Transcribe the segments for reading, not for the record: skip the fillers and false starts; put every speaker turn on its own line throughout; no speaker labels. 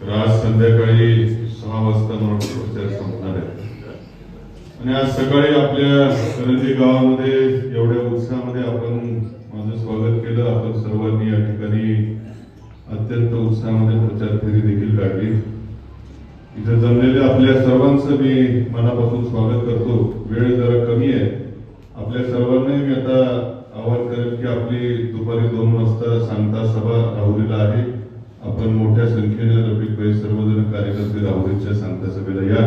तर आज संध्याकाळी 6 वाजता प्रचार संपणार आहे आणि आज सकाळी आपल्या करंजी गावामध्ये एवढ्या उत्साहामध्ये आपण माझं स्वागत केलं। आपण सर्वांनी या ठिकाणी अत्यंत उत्साहामध्ये प्रचार फेरी देखील काढली। इथे जमलेल्या आपल्या सर्वांचं मी मनापासून स्वागत करतो। वेळ जरा कमी आहे, आपल्या सर्वांनाही मी आता आवाहन करेन की आपली दुपारी 2 वाजता सांगता सभा राहुरीला आहे। आपण मोठ्या संख्येने रफिकभाई सर्वजण कार्यकर्ते राहुरीच्या सांगता सभेला या।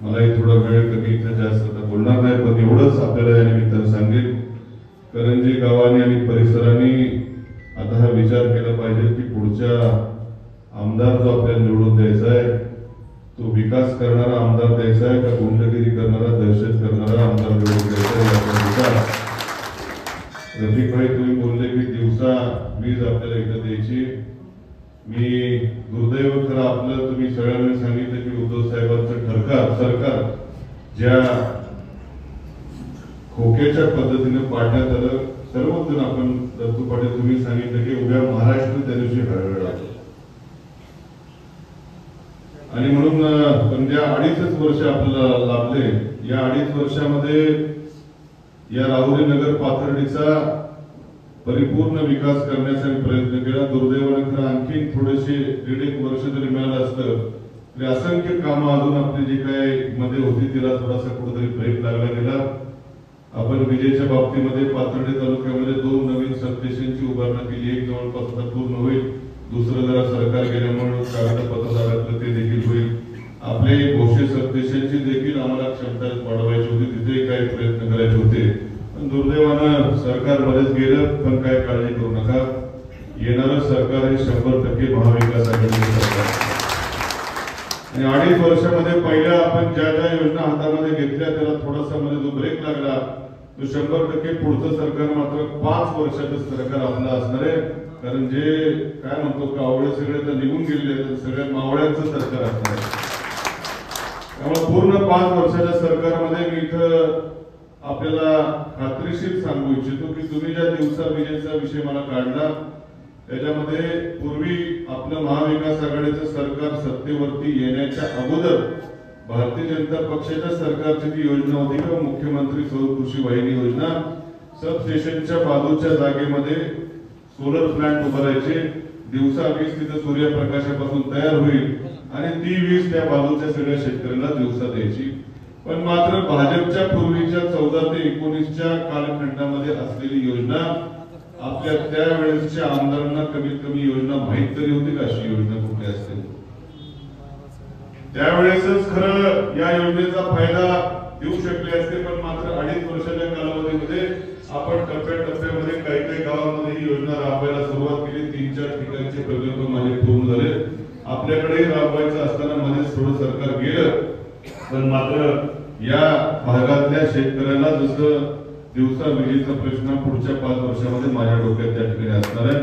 मलाही थोडा वेळ कमी इथे जास्त आता बोलणार नाही, पण एवढंच आपल्याला या निमित्तानं सांगेन, करंजी गावाने आणि परिसरांनी आता हा विचार केला पाहिजे की पुढच्या आमदार जो आपल्याला निवडून द्यायचा आहे तो विकास करणारा आमदार द्यायचा आहे का गुंडगिरी करणारा दहशत करणारा आमदार निवडून द्यायचा आहे। रफिकभाई तुम्ही बोलले की दिवसा वीज आपल्याला इथं द्यायची। मी दुर्दैव खरं आपलं तुम्ही सगळ्यांनी सांगितलं की उद्धव साहेबांचं सरकार ज्या खोक्याच्या पद्धतीने पाडण्यात आलं, सर्वजण आपण दत्तू पाटील तुम्ही सांगितलं की उद्या महाराष्ट्र त्या दिवशी हळहळ आहे आणि म्हणून पण ज्या 2.5 वर्ष आपल्याला लाभले, या 2.5 वर्षामध्ये या राहुरी नगर पाथर्डीचा परिपूर्ण विकास करण्याचा प्रयत्न केला। दुर्दैवाने खरं आणखी थोडेसे 1.5 वर्ष जरी मिळालं असतं तरी असंख्य कामं अजून आपली जी काय मध्ये होती तिला थोडासा कुठेतरी ब्रेक लागला गेला। आपण विजेच्या बाबतीमध्ये पाथर्डी तालुक्यामध्ये 2 नवीन सबस्टेशनची उभारणी केली। एक जवळपास पूर्ण होईल, दुसरं जरा सरकार गेल्यामुळे कागदपत्र लागलं ते देखील होईल। आपले भोसे सबस्टेशनची देखील आम्हाला क्षमता वाढवायची होती, तिथे काही प्रयत्न करायचे होते, पण दुर्दैवानं सरकार मध्येच गेलं। पण काय काळजी करू नका, येणारं सरकार हे 100% महाविकास आघाडीचं सरकार आणि 2.5 वर्षामध्ये पहिल्या आपण ज्या ज्या योजना हातामध्ये घेतल्या त्याला थोडासा मध्ये जो ब्रेक लागला तो 100% पुढचं सरकार मात्र 5 वर्षाचं सरकार आपलं असणार आहे। कारण जे काय म्हणतो कावळे सगळे तर निघून गेलेले तर सगळ्या मावळ्यांचं सरकार असणार आहे। त्यामुळे पूर्ण 5 वर्षाच्या सरकारमध्ये मी इथं आपल्याला खात्रीशीर सांगू इच्छितो की तुम्ही ज्या दिवसा विजेचा विषय मला काढला त्याच्यामध्ये पूर्वी आपलं महाविकास आघाडीचं सरकार सत्तेवरती येण्याच्या अगोदर भारतीय जनता पक्षाच्या सरकारची ती योजना होती किंवा मुख्यमंत्री सौर कृषी वाहिनी योजना, सबस्टेशनच्या बाजूच्या जागेमध्ये सोलर प्लांट उभारायचे, दिवसा वीज तिथे सूर्यप्रकाशापासून तयार होईल आणि ती वीज त्या बाजूच्या सगळ्या शेतकऱ्यांना दिवसा द्यायची। पण मात्र भाजपच्या पूर्वीच्या 14 ते 19च्या कालखंडामध्ये असलेली योजना आपल्या त्यावेळेसच्या आमदारांना कमीत कमी योजना माहित तरी होती का अशी योजना कुठली असते। त्यावेळेसच खरं या योजनेचा फायदा देऊ शकले असते, पण मात्र 2.5 वर्षाच्या कालावधीमध्ये आपण टप्प्याटप्प्यामध्ये काही काही गावांमध्ये ही योजना राबवायला सुरुवात केली। 3-4 ठिकाणचे प्रकल्प माझे पूर्ण झाले, आपल्याकडे राबवायचं असताना मध्येच थोडं सरकार गेलं, पण मात्र या भागातल्या शेतकऱ्याला जसं दिवसा विजेचा प्रश्न पुढच्या 5 वर्षामध्ये माझ्या डोक्यात त्या ठिकाणी असणार आहे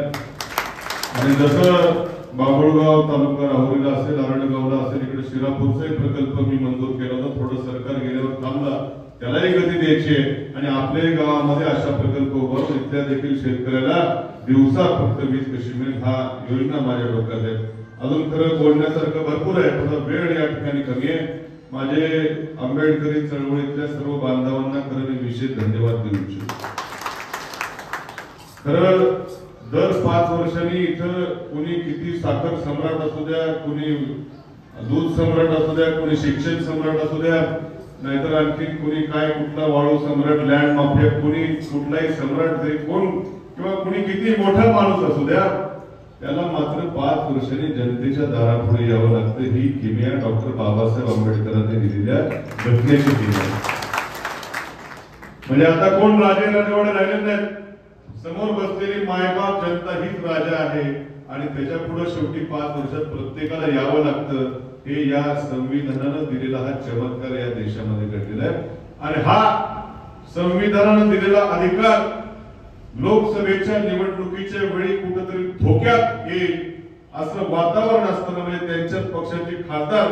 आणि जसं बाभळगाव तालुका राहुरीला असेल, आरणगावला असेल, इकडे शिरापूरचाही प्रकल्प मी मंजूर केला होता, थोडं सरकार गेल्यावर थांबला, त्यालाही गती द्यायची आणि आपल्याही गावामध्ये अशा प्रकल्प उभारून इथल्या देखील शेतकऱ्याला दिवसा फक्त वीज कशी मिळेल हा योजना माझ्या डोक्यात आहे। अजून खरं बोलण्यासारखं भरपूर आहे, थोडा वेळ या ठिकाणी कमी आहे। माझे आंबेडकरी चळवळीतल्या सर्व बांधवांना खरं मी विशेष धन्यवाद देऊ इच्छितो। खरं दर 5 वर्षांनी इथं कुणी किती साखर सम्राट असू द्या, कुणी दूध सम्राट असू द्या, कुणी शिक्षण सम्राट असू द्या, नाहीतर आणखी कुणी काय कुठला वाळू सम्राट, लँड माफिया, कुणी कुठलाही सम्राट जरी कोण किंवा कुणी किती मोठा माणूस असू द्या, त्याला मात्र 5 वर्षांनी जनतेच्या दारापुढे यावं लागतं। ही किमया डॉक्टर बाबासाहेब आंबेडकरांनी दिलेल्या घटनेची किमया। म्हणजे आता कोण राजे राजवाडे राहिले नाहीत, समोर बसलेली मायबाप जनता हीच राजा आहे आणि त्याच्या पुढे शेवटी 5 वर्षात प्रत्येकाला यावं लागतं। हे या संविधानानं दिलेला हा चमत्कार या देशामध्ये घडलेला आहे आणि हा संविधानानं दिलेला अधिकार लोकसभेच्या निवडणुकीच्या वेळी कुठेतरी धोक्यात येईल असं वातावरण असताना म्हणजे त्यांच्याच पक्षाचे खासदार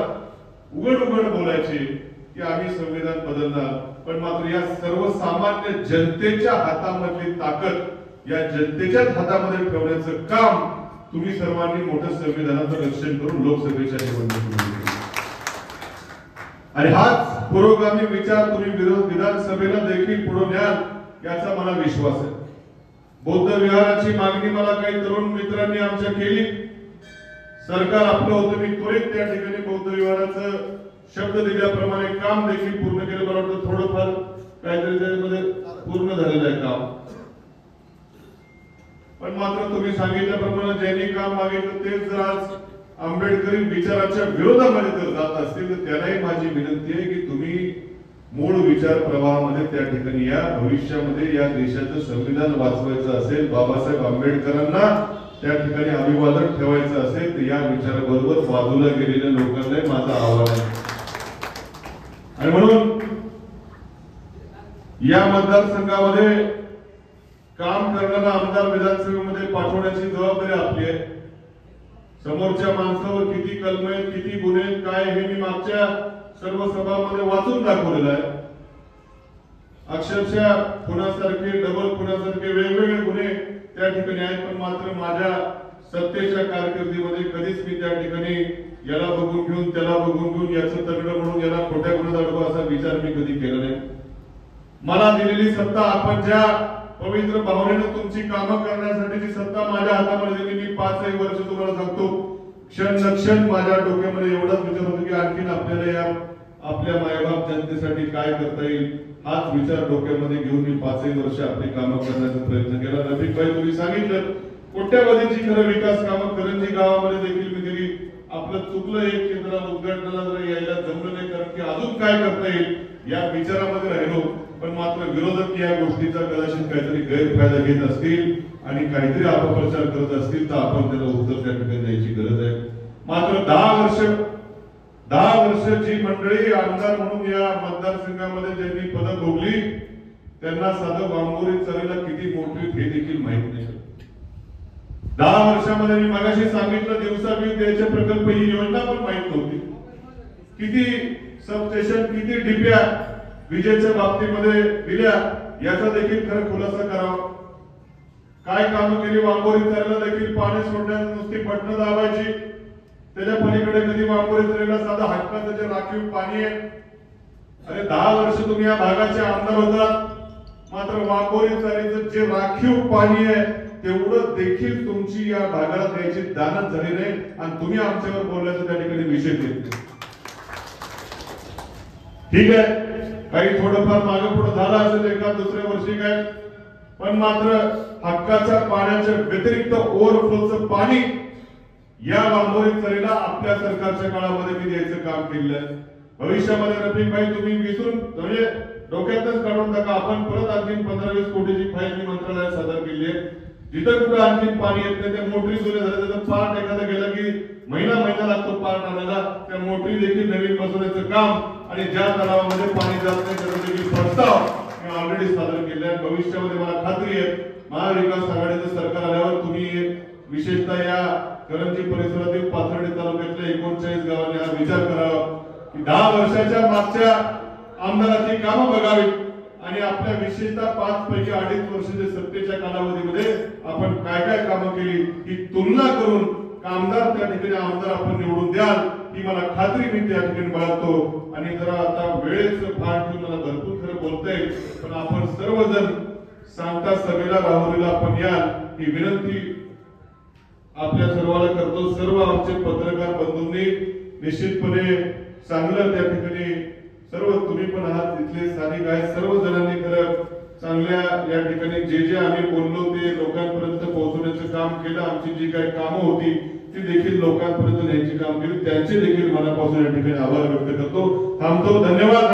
उघड बोलायचे की आम्ही संविधान बदलणार, पण मात्र या सर्वसामान्य जनतेच्या हातामधली ताकद या जनतेच्याच हातामध्ये ठेवण्याचं काम तुम्ही सर्वांनी मोठं संविधानाचं रक्षण करून लोकसभेच्या निवडणुकीमध्ये आणि हाच पुरोगामी विचार तुम्ही विधानसभेला देखील पुढे न्याल याचा मला विश्वास आहे। बौद्ध विहाराची मागणी मला काही तरुण मित्रांनी आमच्या केली, सरकार आपलं होतं, मी त्वरित त्या ठिकाणी बौद्ध विहाराचं शब्द दिल्याप्रमाणे काम देखील पूर्ण केलं। मला वाटतं थोडंफार काहीतरी त्यामध्ये पूर्ण झालेलं आहे काम, पण मात्र तुम्ही सांगितल्याप्रमाणे ज्यांनी काम मागितलं तेच जर आज आंबेडकरी विचाराच्या विरोधामध्ये जर जात असतील तर त्यांनाही माझी विनंती आहे की तुम्ही मूळ विचार प्रवाहामध्ये त्या ठिकाणी या भविष्यामध्ये या देशाचं संविधान वाचवायचं असेल, बाबासाहेब आंबेडकरांना त्या ठिकाणी अभिवादन ठेवायचं असेल तर या विचाराबरोबर बाजूला गेलेल्या लोकांना माझं आव्हान आहे। आणि म्हणून या मतदारसंघामध्ये काम करणारा आमदार विधानसभेमध्ये पाठवण्याची जबाबदारी आपली आहे। समोरच्या माणसावर किती कलम आहेत, किती गुन्हे आहेत, काय हे मी मागच्या सर्व सभामध्ये वाचून दाखवलेलं आहे। अक्षरशः खुनासारखे, डबल खुनासारखे वेगवेगळे गुन्हे त्या ठिकाणी आहेत, पण मात्र माझ्या सत्तेच्या कारकिर्दीमध्ये कधीच मी त्या ठिकाणी याला बघून घेऊन त्याला बघून घेऊन याचं तगडं म्हणून याला खोट्या गुन्ह्यात अडकवा असा विचार मी कधी केला नाही। मला दिलेली सत्ता, आपण ज्या पवित्र भावनेने तुमची कामं करण्यासाठीची सत्ता माझ्या हातामध्ये दिली, मी 5 वर्ष तुम्हाला सांगतो क्षण नक्षण माझ्या डोक्यामध्ये एवढाच विचार होतो की आणखीन आपल्याला या आपल्या मायबाप जनतेसाठी काय करता येईल, हाच विचार डोक्यामध्ये घेऊन मी 5 वर्ष आपली कामं करण्याचा प्रयत्न केला। रफिक भाई, तुम्ही सांगितलं कोट्यावधीची खरं विकास कामं करंजी गावामध्ये देखील मी दिली। आपलं चुकलं एक केंद्र उद्घाटनाला जर यायला जमलं नाही, कारण की अजून काय करता येईल या विचारामध्ये राहिलो, पण मात्र विरोधक या गोष्टीचा कदाचित काहीतरी गैरफायदा घेत असतील आणि काहीतरी अपप्रचार करत असतील तर आपण त्याला उत्तर त्या ठिकाणी द्यायची गरज आहे। मात्र 10 वर्ष जी मंडळी आमदार म्हणून या मतदारसंघामध्ये ज्यांनी पदं भोगली त्यांना साधं बांबोरी चालीला किती मोठी हे देखील माहित नाही। 10 वर्षामध्ये मी मगाशी सांगितलं दिवसा वीज द्यायचे प्रकल्प ही योजना पण माहित नव्हती, किती सबस्टेशन, किती डिप्या विजेच्या बाबतीमध्ये दिल्या याचा देखील खरं खुलासा करावा। काय कामं केली, वांबोरी चालीला देखील पाणी सोडण्यास नुसती बटणं दाबायची, त्याच्या पलीकडे कधी वांबोरी चालीला साधा हक्काचं जे राखीव पाणी आहे। अरे 10 वर्ष तुम्ही या भागाचे आमदार होतात, मात्र वांबोरी चालीचं जे राखीव पाणी आहे तेवढं देखील तुमची या भागाला द्यायची दानत झाली नाही आणि तुम्ही आमच्यावर बोलण्याचा त्या ठिकाणी विषय घेतले। ठीक आहे, काही थोडंफार मागे पुढे झालं असेल एका दुसऱ्या वर्षी काय, पण मात्र हक्काच्या पाण्याच्या व्यतिरिक्त ओव्हरफ्लोचं पाणी या वांबोरी चालीला आपल्या सरकारच्या काळामध्ये मी द्यायचं काम केलं। भविष्यामध्ये रफिक भाई तुम्ही विसरून म्हणजे डोक्यातच काढून टाका, आपण परत आणखी 15-20 कोटीची फाईल मी मंत्रालयात सादर केली आहे। जिथं कुठं आणखी पाणी येत नाही त्या मोटरी जुने झाले, त्याचा पार्ट एखादा गेला की महिना लागतो पार्ट आणायला, त्या मोटरी देखील नवीन बसवण्याचं काम आणि ज्या तलावामध्ये पाणी जात नाही त्याचा देखील प्रस्ताव मी ऑलरेडी सादर केले आहे। भविष्यामध्ये मला खात्री आहे महाविकास आघाडीचं सरकार आल्यावर तुम्ही विशेषतः या करंजी परिसरातील पाथर्डी तालुक्यातल्या 39 गावांनी हा विचार करावा की 10 वर्षाच्या मागच्या आमदाराची कामं बघावी आणि आपल्या विशेषतः 5 पैकी 2.5 वर्षाच्या सत्तेच्या कालावधीमध्ये आपण काय काय कामं केली ही तुलना करून कामदार त्या ठिकाणी आमदार आपण निवडून द्याल ही मला खात्री मी त्या ठिकाणी बाळगतो। आणि जरा आता वेळेचं भान ठेवून मला भरपूर खरं बोलता येईल, पण आपण सर्वजण सांगता सभेला राहुरीला आपण याल ही विनंती आपल्या सर्वांना करतो। सर्व आमचे पत्रकार बंधूंनी निश्चितपणे चांगलं त्या ठिकाणी सर्व तुम्ही पण आहात इथले स्थानिक आहेत, सर्व जणांनी खरं चांगल्या या ठिकाणी जे आम्ही बोललो ते लोकांपर्यंत पोहोचवण्याचं काम केलं। आमची जी काही कामं होती ती देखील लोकांपर्यंत न्यायची काम केली, त्यांचे देखील मनापासून या ठिकाणी आभार व्यक्त करतो। थांबतो, धन्यवाद।